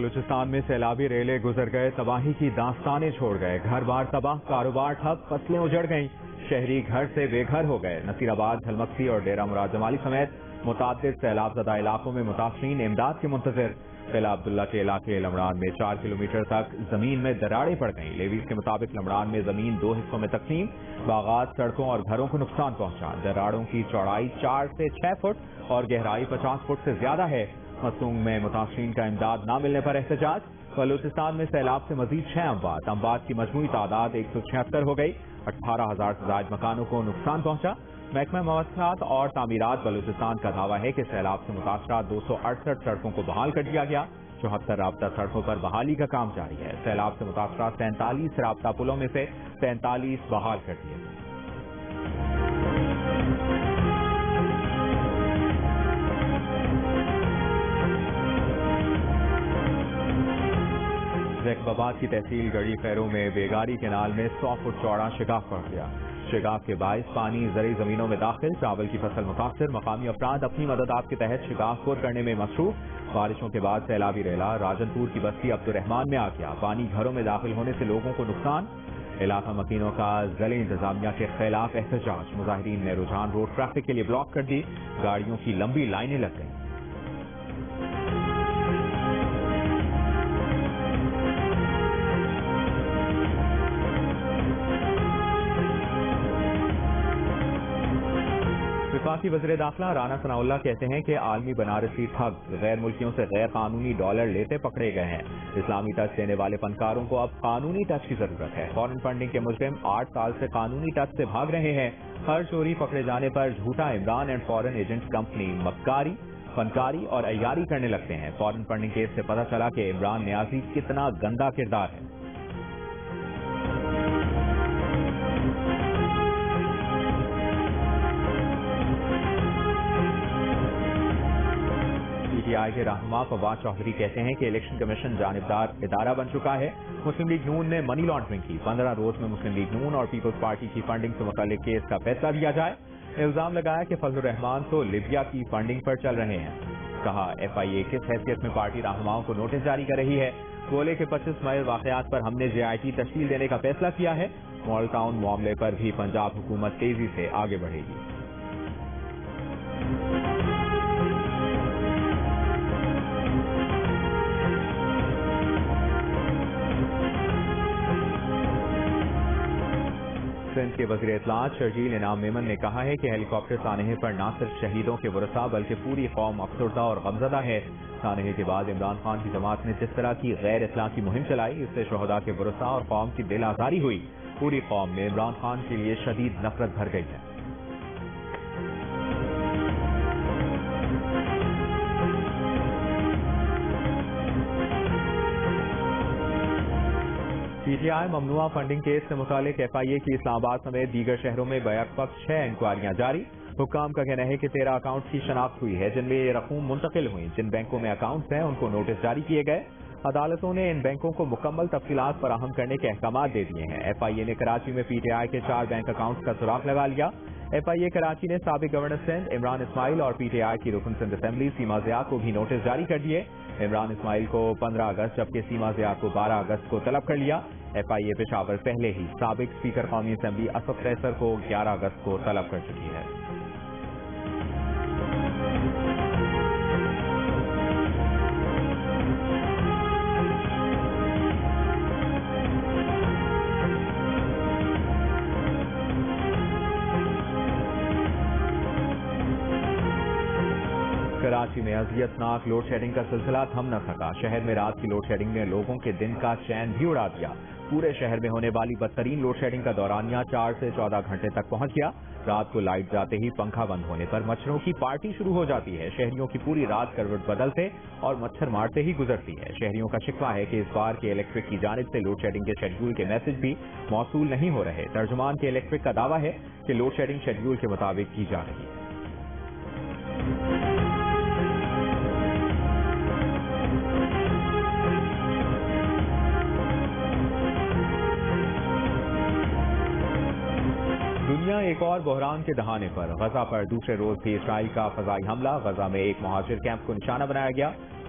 بلوچستان میں سیلابی ریلے گزر گئے، تباہی کی داستانیں چھوڑ گئے، گھر بار تباہ، کاروبار ٹھپ، فصلیں اجڑ گئیں، شہری گھر سے بے گھر ہو گئے۔ نصیر آباد، جھلمکسی اور ڈیرہ مراد جمالی سمیت متعدد سیلاب زدہ علاقوں میں متاثرین امداد کے منتظر۔ قلعہ عبداللہ کے علاقے لمڑان میں 4 کلومیٹر تک زمین میں دراڑیں پڑ گئیں۔ لیویز کے مطابق لمڑان میں زمین 2 حصوں میں تقسیم، باغات، سڑکوں اور گھروں کو نقصان پہنچا۔ دراڑوں کی چوڑائی 4 سے 6 فٹ اور گہرائی 50 فٹ سے زیادہ ہے۔ مسونگ میں متاثرین کا امداد نہ ملنے پر احتجاج۔ بلوچستان میں سیلاب سے مزید 6 اموات کی مجموعی تعداد 176 ہو گئی۔ 18,000 سے زائد مکانوں کو نقصان پہنچا۔ محکمہ مواصلات اور تعمیرات بلوچستان کا دعویٰ ہے کہ سیلاب سے متاثرہ 268 سڑکوں کو بحال کر دیا گیا۔ 74 رابطہ سڑکوں پر بحالی کا کام جاری ہے۔ سیلاب سے متاثرہ 47 رابطہ پلوں میں سے 43 بحال کر دیے گئے۔ زیکب آباد کی تحصیل گڑھی خیروں میں بیگاری کینال میں 100 فٹ چوڑا شگاف پڑ گیا۔ شگاف کے باعث پانی زرعی زمینوں میں داخل، چاول کی فصل متاثر۔ مقامی افراد اپنی مددات کے تحت شگاف پور کرنے میں مصروف۔ بارشوں کے بعد سیلابی ریلا راجن پور کی بستی عبدالرحمان میں آ گیا۔ پانی گھروں میں داخل ہونے سے لوگوں کو نقصان۔ علاقہ مکینوں کا ضلعی انتظامیہ کے خلاف احتجاج۔ مظاہرین نے رجحان روڈ ٹریفک کے لیے بلاک کر دی، گاڑیوں کی لمبی لائنیں لگ گئیں۔ وفاقی وزیر داخلہ رانا ثناء اللہ کہتے ہیں کہ عالمی بنارسی ٹھگ غیر ملکیوں سے غیر قانونی ڈالر لیتے پکڑے گئے ہیں۔ اسلامی ٹچ دینے والے فنکاروں کو اب قانونی ٹچ کی ضرورت ہے۔ فارن فنڈنگ کے مجرم 8 سال سے قانونی ٹچ سے بھاگ رہے ہیں۔ ہر چوری پکڑے جانے پر جھوٹا Imran and foreign agent company مکاری، فنکاری اور عیاری کرنے لگتے ہیں۔ فارن فنڈنگ کیس سے پتہ چلا کہ عمران نیازی کتنا گندا کردار ہے۔ PTI کے رہنما فواد چوہدری کہتے ہیں کہ الیکشن کمیشن جانبدار ادارہ بن چکا ہے۔ مسلم لیگ نون نے منی لانڈرنگ کی، 15 روز میں مسلم لیگ نون اور پیپلز پارٹی کی فنڈنگ سے متعلق کیس کا فیصلہ لیا جائے۔ الزام لگایا کہ فضل الرحمان تو لیبیا کی فنڈنگ پر چل رہے ہیں۔ کہا FIA کس حیثیت میں پارٹی رہنماؤں کو نوٹس جاری کر رہی ہے۔ بولے کہ 25 مئی واقعات پر ہم نے JIT تشکیل دینے کا فیصلہ کیا ہے۔ ماڈل ٹاؤن معاملے پر بھی پنجاب حکومت تیزی سے آگے بڑھے گی۔ سندھ کے وزیر اطلاعات شرجیل انعام میمن نے کہا ہے کہ ہیلی کاپٹر سانحے پر نہ صرف شہیدوں کے ورثاء بلکہ پوری قوم افسردہ اور غمزدہ ہے۔ سانحے کے بعد عمران خان کی جماعت نے جس طرح کی غیر اخلاقی مہم چلائی، اس سے شہداء کے ورثاء اور قوم کی دل آزاری ہوئی۔ پوری قوم میں عمران خان کے لیے شدید نفرت بھر گئی ہے۔ PTI ممنوعہ فنڈنگ کیس سے متعلق FIA کی اسلام آباد سمیت دیگر شہروں میں بیک وقت 6 انکوائریاں جاری۔ حکام کا کہنا ہے کہ 13 اکاؤنٹس کی شناخت ہوئی ہے جن میں یہ رقوم منتقل ہوئی۔ جن بینکوں میں اکاؤنٹس ہیں ان کو نوٹس جاری کیے گئے۔ عدالتوں نے ان بینکوں کو مکمل تفصیلات فراہم کرنے کے احکامات دے دیے ہیں۔ FIA نے کراچی میں PTI کے 4 بینک اکاؤنٹس کا سراغ لگا لیا۔ FIA کراچی نے سابق گورنر سندھ عمران اسماعیل اور PTI کی رکن سندھ اسمبلی سیما ضیاء کو بھی نوٹس جاری کر دیے۔ عمران اسماعیل کو 15 اگست جبکہ سیما ضیاء کو 12 اگست کو طلب کر لیا۔ FIA پشاور پہلے ہی سابق اسپیکر قومی اسمبلی اسد قیصر کو 11 اگست کو طلب کر چکی ہے۔ کراچی میں اذیتناک لوڈ شیڈنگ کا سلسلہ تھم نہ سکا۔ شہر میں رات کی لوڈ شیڈنگ نے لوگوں کے دن کا چین بھی اڑا دیا۔ پورے شہر میں ہونے والی بدترین لوڈ شیڈنگ کا دورانیہ 4 سے 14 گھنٹے تک پہنچ گیا۔ رات کو لائٹ جاتے ہی پنکھا بند ہونے پر مچھروں کی پارٹی شروع ہو جاتی ہے۔ شہریوں کی پوری رات کروٹ بدلتے اور مچھر مارتے ہی گزرتی ہے۔ شہریوں کا شکوہ ہے کہ اس بار کے الیکٹرک کی جانب سے لوڈ شیڈنگ کے شیڈیول کے میسج بھی موصول نہیں ہو رہے۔ ترجمان کے الیکٹرک کا دعویٰ ہے کہ لوڈ شیڈنگ شیڈیول کے مطابق کی جا رہی ہے۔ دنیا ایک اور بحران کے دہانے پر۔ غزہ پر دوسرے روز بھی اسرائیل کا فضائی حملہ۔ غزہ میں ایک مہاجر کیمپ کو نشانہ بنایا گیا۔